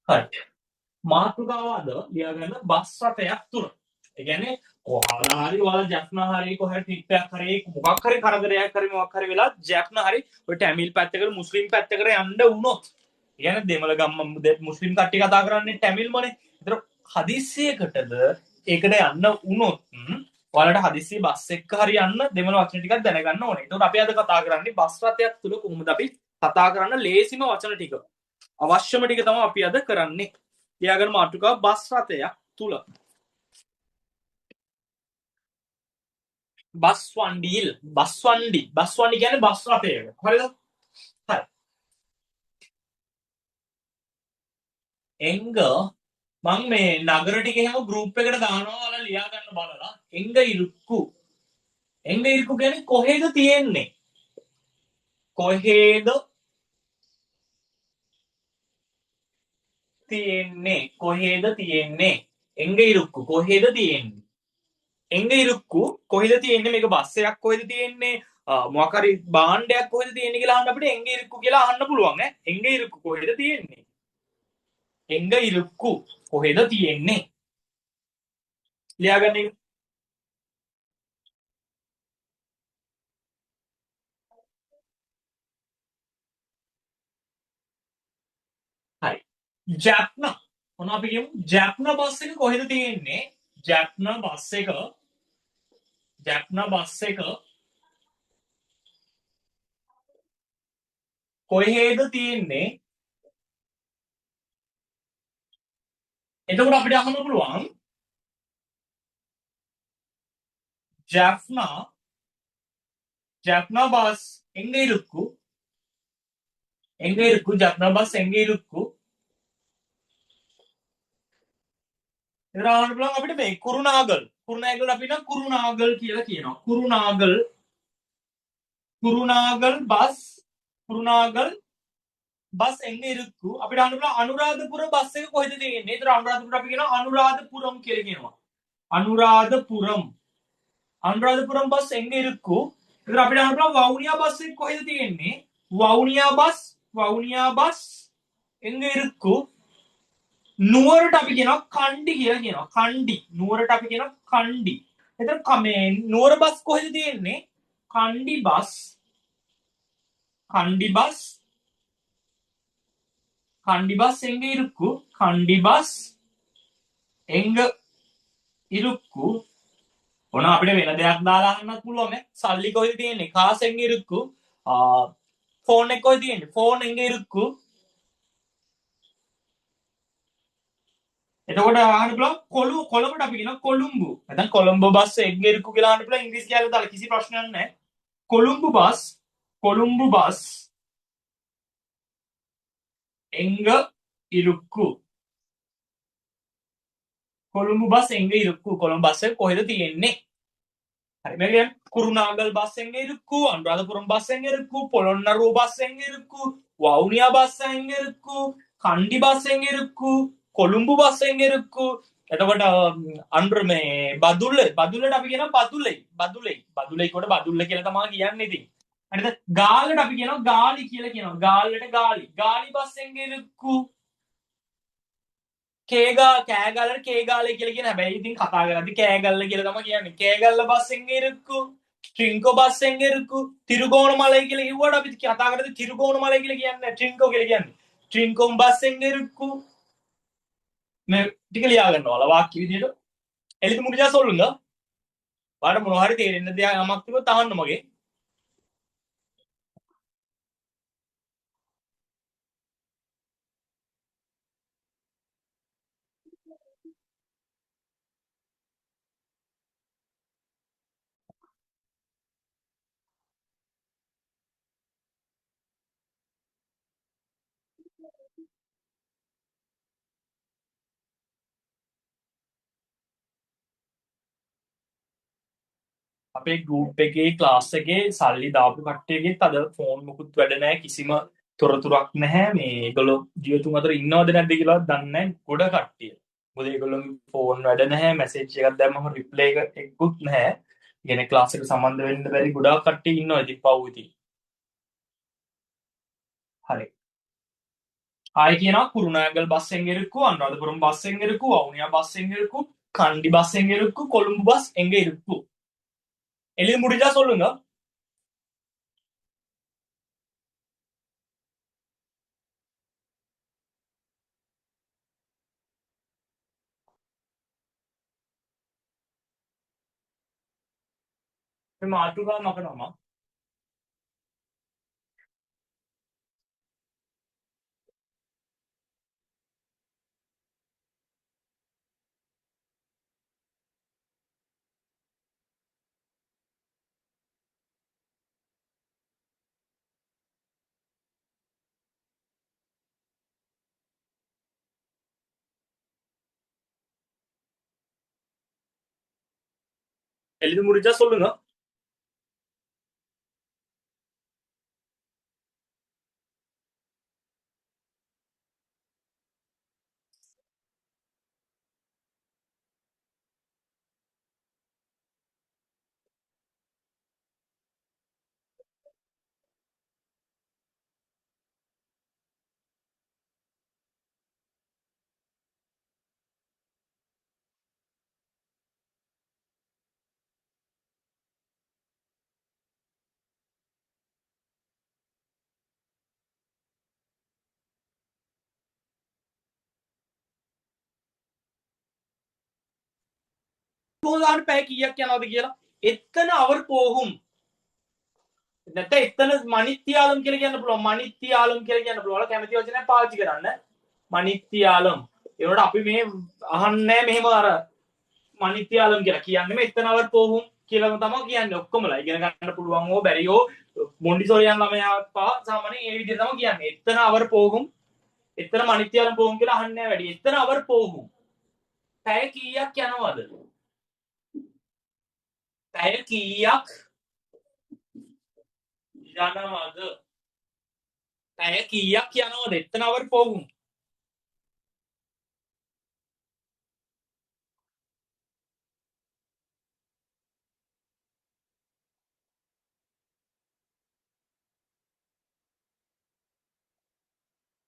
හරි. මාතෘකාව අද ලියාගන්න බස් රථයක් තුල. ඒ කියන්නේ කොහාලා හරි ඔයාලා ජැප්නා හරි කොහේ ට්‍රිප් එකක් හරි මොකක් හරි කරදරයක් හරි මොකක් හරි වෙලා ජැප්නා හරි ඔය ටැමිල් පැත්තකට මුස්ලිම් පැත්තකට යන්න වුණොත්. ඒ කියන්නේ දෙමළ මුස්ලිම් කට්ටිය කතා කරන්නේ ටැමිල්මනේ. ඒතර හදිස්සියකටද ඒකට යන්න වුණොත් ඔයාලට හදිස්සිය බස් එක්ක හරි යන්න දෙමළ වචන ටිකක් දැනගන්න ඕනේ. ඒතකොට අපි අද කතා කරන්නේ බස් රථයක් තුල කොහොමද අපි කතා කරන්න ලේසිම වචන ටික. අවශ්‍යම ටික තමයි අපි අද කරන්නේ. ලියාගන්න මාතෘකාව බස් රථයක් තුල. බස් වණ්ඩිල් බස් වණ්ඩි කියන්නේ බස් රථයක. හරිද? හරි. එංග මම මේ නගර ටික එහෙම ගෲප් එකට දානවා ඔයාලා ලියා ගන්න බලලා. එංග ඉරුක්කු. එංග ඉරුක්කු කියන්නේ කොහෙද තියෙන්නේ? කොහෙද තියෙන්නේ? කොහෙද තියෙන්නේ? එංග ඉරුක්කු කොහෙද තියෙන්නේ? එංග ඉරුක්කු කොහෙද තියෙන්නේ? මේක බස් එකක් කොහෙද තියෙන්නේ? මොකක් හරි භාණ්ඩයක් කොහෙද තියෙන්නේ කියලා අහන්න අපිට එංග ඉරුක්කු කියලා අහන්න පුළුවන් ඈ. එංග ඉරුක්කු කොහෙද තියෙන්නේ? එංග ඉරුක්කු කොහෙද තියෙන්නේ? ලියාගන්න. හරි. ජැප්නා මොන අපි කියමු ජැප්නා බස් එක කොහෙද තියෙන්නේ? ජැප්නා බස් එක කොහෙද තියෙන්නේ? එතකොට අපිට අහන්න පුළුවන් ජැප්නා බස් එංග ඉරුක්කු ජැප්නා බස් එංග ඉරුක්කු. එතන අහන්න පුළුවන් අපිට මේ කුරුණාගල් අපි නම් කුරුණාගල් කියලා කියනවා. කුරුණාගල් බස් එංග ඉරුක්කු. අපිට අහන්න පුළුවන් අනුරාධපුර බස් එක කොහෙද තියෙන්නේ? ඒතර අනුරාධපුර අපි කියනවා අනුරාධපුරම් කියලා කියනවා. අනුරාධපුරම් බස් එංග ඉරුක්කු. ඒතර අපිට අහන්න පුළුවන් වවුනියා බස් එක කොහෙද තියෙන්නේ? වවුනියා බස් එංග ඉරුක්කු. නුවරට අපි කියනවා කණ්ඩි කියලා කියනවා. නුවරට අපි කියනවා කණ්ඩි. එතන මේ නුවර බස් කොහෙද තියෙන්නේ? කණ්ඩි බස් එංග ඉරුක්කු. එංග ඉරුක්කු. ඕන අපිට වෙන දෙයක් දාලා අහන්නත් පුළුවන් නේ. සල්ලි කොහෙද තියෙන්නේ? කාස් එංග ඉරුක්කු. ෆෝන් එක කොහෙද තියෙන්නේ? ෆෝන් එංග ඉරුක්කු. එතකොට අහන්න පුළුවන් කොළඹට අපි කියනවා කොළුම්බු. නැත්නම් කොළඹ බස් එංග ඉරුක්කු කියලා අහන්න පුළුවන් ඉංග්‍රීසි කියලා දාලා කිසි ප්‍රශ්නයක් නැහැ. කොළුම්බු බස් එංග ඉරුක්කු. කොළුම්බු බස් එංග ඉරුක්කු. කොළඹ බස් එක කොහෙද තියෙන්නේ? හරි මේ කියන්නේ කුරුණාගල් බස් එංග ඉරුක්කු, අනුරාධපුරම් බස් එංග ඉරුක්කු, පොළොන්නරුව බස් එංග ඉරුක්කු, වවුනියා බස් එංග ඉරුක්කු, කණ්ඩි බස් එංග ඉරුක්කු, කොළුම්බු බස් එංග ඉරුක්කු. එතකොට අnder මේ බදුල්ලට අපි කියනවා බදුලේ කොට බදුල්ල කියලා තමයි කියන්නේ ඉතින්. හරිද? ගාල්ලට අපි කියනවා ගාලි කියලා කියනවා. ගාල්ලට ගාලි බස් එංග ඉරුක්කු. කෑගල්ලට කේගාලේ කියලා කියන හැබැයි ඉතින් කතා කරද්දි කෑගල්ල කියලා තමයි කියන්නේ. කෑගල්ල බස් එංග ඉරුක්කු. ට්‍රින්කෝ බස් එංග ඉරුක්කු. තිරුගෝණමලයි කියලා කිව්වට අපි කතා කරද්දි තිරුගෝණමලයි කියලා කියන්නේ ට්‍රින්කෝ කියලා කියන්නේ. ට්‍රින්කෝ බස් එංග ඉරුක්කු. මේ ටික ලියා ගන්නවා වාක්‍ය විදියට. එළිත මුඩිජා சொல்லுங்க. ඔයාලට මොනවා හරි තේරෙන්න දෙයක් යමක් තිබුණොත් අහන්න මගේ. අපේ ගෲප් එකේ ක්ලාස් එකේ සල්ලි දාපු කට්ටියගෙත් අද ෆෝන් මුකුත් වැඩ නැහැ කිසිම තොරතුරක් නැහැ මේ ඒගොල්ලෝ ජීවතුන් අතර ඉන්නවද නැද්ද කියලා දන්නේ නැහැ ගොඩ කට්ටිය. මොකද ඒගොල්ලෝගේ ෆෝන් වැඩ නැහැ මැසේජ් එකක් දැම්මම රිප්ලයි එකකුත් නැහැ. ඉගෙන ක්ලාස් එකට සම්බන්ධ වෙන්න බැරි ගොඩාක් කට්ටිය ඉන්නවා ඉතින් පව් ඉතින්. හරි. ආයි කියනවා කුරුණෑගල් bus එංගෙ ඉරුක්කු Anuradhapuram bus එංගෙ ඉරුක්කු Vavuniya bus එංගෙ ඉරුක්කු கண்டி பஸ் எங்க இருக்கு கொழும்பு பஸ் எங்க இருக்கு எழுதி முடிஞ்சா சொல்லுங்க මාතෘකා මකනවාමා எழுதி முடிஞ்சா சொல்லுங்க போதான்னு පැය කීයක් යනවද කියලා එතන அவர் போகும் නැත්නම් එතන මනිත්‍යාලම් කියලා කියන්න පුළුවන් මනිත්‍යාලම් කියලා කියන්න පුළුවන් කැමති වචනයක් පාවිච්චි කරන්න මනිත්‍යාලම් ඒකට අපි මේ අහන්නේ මෙහෙම අර මනිත්‍යාලම් කියලා කියන්නේ මේ එතන அவர் போகும் කියලා තමයි කියන්නේ ඔක්කොමලා ඉගෙන ගන්න පුළුවන් ඕ බැරි ඕ මොන්ඩිසෝරියන් ළමයා පහ සාමාන්‍යයෙන් ඒ විදිහට තමයි කියන්නේ එතන அவர் போகும் එතන මනිත්‍යාලම් போகும் කියලා අහන්නේ වැඩි එතන அவர் போகும் පැය කීයක් යනවද පැය කීයක් යනවද පැය කීයක් යනවද එතන அவர் போகும்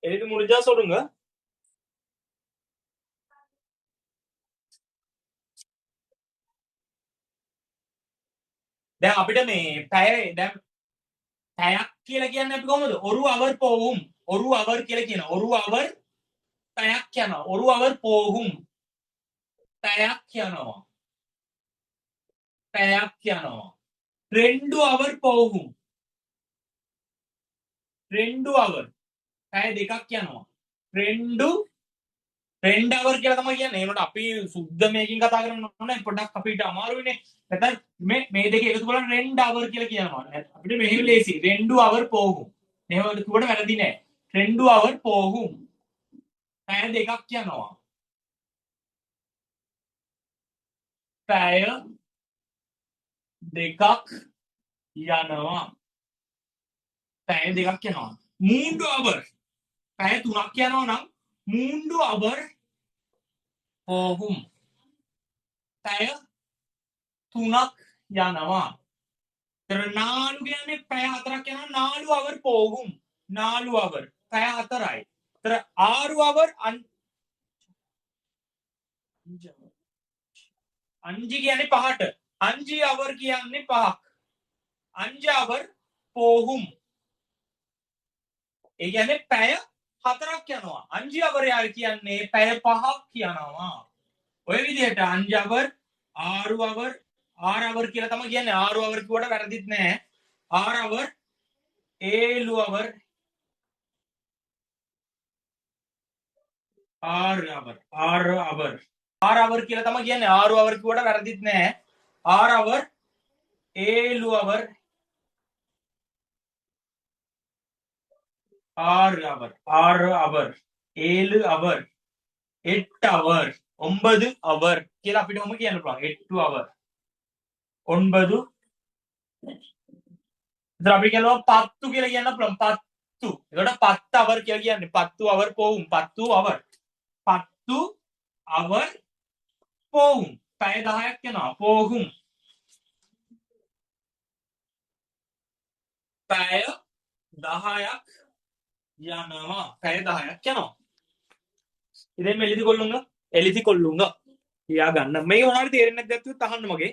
எழுதி முடிஞ்சா சொல்லுங்க දැන් අපිට මේ පැය දැන් පැයක් කියලා කියන්නේ අපි කොහොමද ஒரு அவர் போகும் ஒரு அவர் කියලා කියන ஒரு அவர் පැයක් යනවා ஒரு அவர் போகும் පැයක් යනවා පැයක් යනවා ரெண்டு அவர் போகும் ரெண்டு அவர் පැය දෙකක් යනවා ரெண்டு ரெண்டு அவர் කියලා තමයි කියන්නේ ඒකට අපි සුද්ධ මේකින් කතා කරන්න ඕනේ පොඩ්ඩක් අපිට අමාරුයිනේ නැත්නම් මේ දෙක එකතු කරලා ரெண்டு அவர் කියලා කියනවා අපිට මෙහෙම ලේසි ரெண்டு அவர் போகும் මේව කිව්වට වැරදි නෑ ரெண்டு அவர் போகும் පැය දෙකක් යනවා පැය දෙකක් යනවා පැය දෙකක් යනවා மூன்று அவர் පැය තුනක් යනවා නම් மூன்று அவர் போகும் පැය තුනක් යනවා තර නාලු කියන්නේ පැය හතරක් යනවා නාලු அவர் போகும் නාලු அவர் පැය හතරයි තර ආරු அவர் අංජි කියන්නේ පහට අංජි அவர் කියන්නේ පහක් අංජ அவர் போகும் ඒ කියන්නේ පැය හතරක් යනවා අංජි அவர் කියන්නේ පැය පහක් යනවා ඔය විදිහට අංජ அவர் ආරු அவர் ආර அவர் කියලා තමයි කියන්නේ ආරු அவர் කිව්වට වැරදිත් නෑ ආර அவர் ඒලු அவர் ආර அவர் ආර அவர் ආර அவர் කියලා තමයි කියන්නේ ආරු அவர் කිව්වට වැරදිත් නෑ ආර அவர் ඒලු அவர் ஆறு அவர் ஆறு அவர் ஏழு அவர் எட்டு அவர் ஒன்பது அவர் කියලා අපිට ඔම කියන්න පුළුවන් 8 அவர் ஒன்பது ඉතින් අපි කියනවා 10 කියලා කියන්න පුළුවන් 10 ඒකට 10 அவர் කියලා කියන්නේ 10 அவர் போகும் 10 அவர் 10 அவர் போகும் පැය 10ක් යනවා போகும் පැය 10ක් යනවා. පැය 10ක් යනවා. ඉතින් මෙලිදි කොල්ලුංග එලිදි කොල්ලුංග. තියාගන්න. මේ මොනවාරි තේරෙන්නේ නැද්ද අහන්න මගේ.